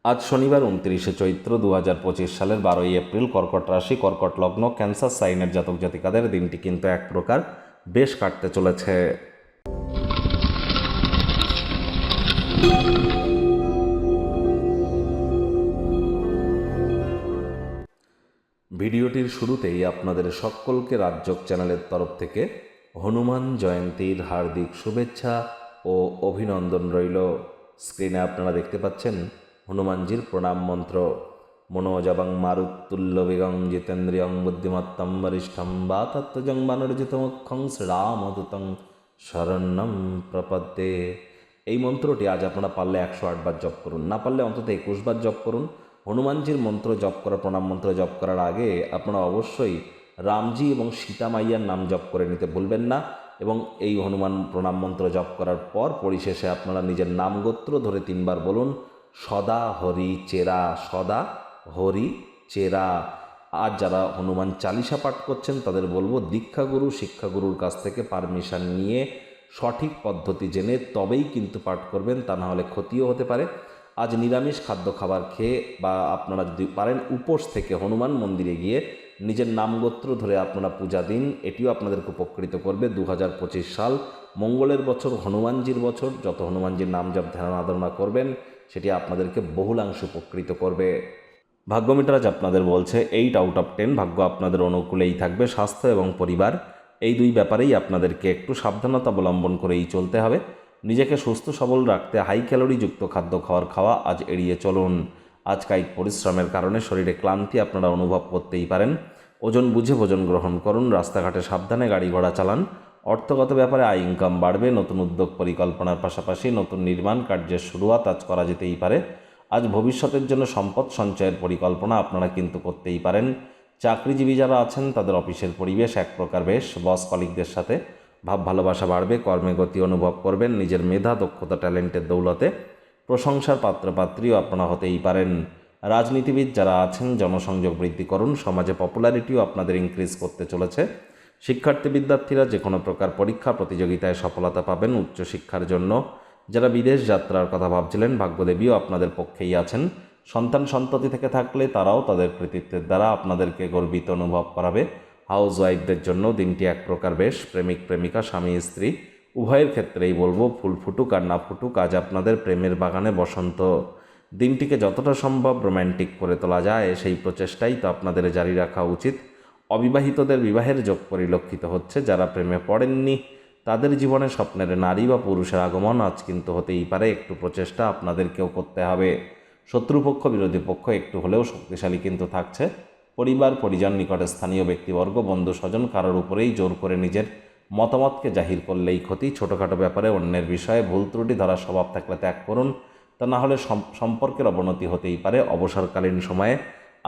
আজ শনিবার 29শে চৈত্র 2025 সালের 12ই এপ্রিল, কর্কট রাশি, কর্কট লগ্ন, ক্যান্সার সাইনের জাতক জাতিকাদের দিনটি কিন্তু এক প্রকার বেশ কাটতে চলেছে। ভিডিওটির শুরুতেই আপনাদের সকলকে রাজযোগ চ্যানেলের তরফ থেকে হনুমান জয়ন্তীর হার্দিক শুভেচ্ছা ও অভিনন্দন রইল। স্ক্রিনে আপনারা দেখতে পাচ্ছেন হনুমানজির প্রণাম মন্ত্র। মনোজবং মারুতুল্য বেগং জিতেন্দ্রিয়ং বুদ্ধিমত্তম বরিষ্ঠম বাতত্ত্বজং বানরজিতমুখ্যং শ্রীরামদূতং শরণ্যম প্রপদ্যে। এই মন্ত্রটি আজ আপনারা পারলে 108 বার জপ করুন, না পারলে অন্তত 21 বার জপ করুন। হনুমানজির মন্ত্র জপ করা, প্রণাম মন্ত্র জপ করার আগে আপনারা অবশ্যই রামজি এবং সীতা মাইয়ার নাম জপ করে নিতে ভুলবেন না। এবং এই হনুমান প্রণাম মন্ত্র জপ করার পর পরিশেষে আপনারা নিজের নাম গোত্র ধরে 3 বার বলুন, সদা হরি চেরা, সদা হরি চেরা। আজ যারা হনুমান চালিসা পাঠ করছেন তাদের বলবো দীক্ষাগুরু শিক্ষাগুরুর কাছ থেকে পারমিশন নিয়ে সঠিক পদ্ধতি জেনে তবেই কিন্তু পাঠ করবেন, তা না হলে ক্ষতিও হতে পারে। আজ নিরামিষ খাদ্য খাবার খেয়ে বা আপনারা যদি পারেন উপোস থেকে হনুমান মন্দিরে গিয়ে নিজের নামগোত্র ধরে আপনারা পূজা দিন, এটিও আপনাদেরকে উপকৃত করবে। 2025 সাল মঙ্গলের বছর, হনুমানজির বছর। যত হনুমানজির নাম জপ ধ্যান আরাধনা করবেন সেটি আপনাদেরকে বহুলাংশে উপকৃত করবে। ভাগ্যমিটার আজ আপনাদের বলছে 8 আউট অফ 10 ভাগ্য আপনাদের অনুকূলেই থাকবে। স্বাস্থ্য এবং পরিবার এই দুই ব্যাপারেই আপনাদেরকে একটু সাবধানতা অবলম্বন করেই চলতে হবে। নিজেকে সুস্থ সবল রাখতে হাই ক্যালোরিযুক্ত খাদ্য খাওয়া আজ এড়িয়ে চলুন। আজ কায়িক পরিশ্রমের কারণে শরীরে ক্লান্তি আপনারা অনুভব করতেই পারেন। ওজন বুঝে ভোজন গ্রহণ করুন। রাস্তাঘাটে সাবধানে গাড়ি ঘোড়া চালান। অর্থগত ব্যাপারে আয় ইনকাম বাড়বে। নতুন উদ্যোগ পরিকল্পনার পাশাপাশি নতুন নির্মাণ কার্যের শুরুয়াত আজ করা যেতেই পারে। আজ ভবিষ্যতের জন্য সম্পদ সঞ্চয়ের পরিকল্পনা আপনারা কিন্তু করতেই পারেন। চাকরিজীবী যারা আছেন তাদের অফিসের পরিবেশ এক প্রকার বেশ। বস কলিগদের সাথে ভাব ভালোবাসা বাড়বে। কর্মে গতি অনুভব করবেন। নিজের মেধা দক্ষতা ট্যালেন্টের দৌলতে প্রশংসার পাত্রপাত্রীও আপনারা হতেই পারেন। রাজনীতিবিদ যারা আছেন জনসংযোগ বৃদ্ধি করুন। সমাজে পপুলারিটিও আপনাদের ইনক্রিজ করতে চলেছে। শিক্ষার্থী বিদ্যার্থীরা যে কোনো প্রকার পরীক্ষা প্রতিযোগিতায় সফলতা পাবেন। উচ্চশিক্ষার জন্য যারা বিদেশ যাত্রার কথা ভাবছিলেন ভাগ্যদেবীও আপনাদের পক্ষেই আছেন। সন্তান সন্ততি থেকে থাকলে তারাও তাদের কৃতিত্বের দ্বারা আপনাদেরকে গর্বিত অনুভব করাবে। হাউস ওয়াইফদের জন্য দিনটি এক প্রকার বেশ। প্রেমিক প্রেমিকা স্বামী স্ত্রী উভয়ের ক্ষেত্রেই বলবো ফুল ফুটুক আর না ফুটুক, আজ আপনাদের প্রেমের বাগানে বসন্ত। দিনটিকে যতটা সম্ভব রোম্যান্টিক করে তোলা যায় সেই প্রচেষ্টাই তো আপনাদের জারি রাখা উচিত। অবিবাহিতদের বিবাহের যোগ পরিলক্ষিত হচ্ছে। যারা প্রেমে পড়েননি তাদের জীবনে স্বপ্নের নারী বা পুরুষের আগমন আজ কিন্তু হতেই পারে। একটু প্রচেষ্টা আপনাদেরকেও করতে হবে। শত্রুপক্ষ বিরোধী পক্ষ একটু হলেও শক্তিশালী কিন্তু থাকছে। পরিবার পরিজন নিকটে স্থানীয় ব্যক্তিবর্গ বন্ধু স্বজন কারোর উপরেই জোর করে নিজের মতামতকে জাহির করলেই ক্ষতি। ছোটোখাটো ব্যাপারে অন্যের বিষয়ে ভুল ত্রুটি ধরার স্বভাব থাকলে ত্যাগ করুন, তা না হলে সম্পর্কের অবনতি হতেই পারে। অবসরকালীন সময়ে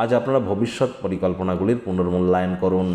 আজ আপনারা ভবিষ্যৎ পরিকল্পনাগুলির পুনর্মূল্যায়ন করুন।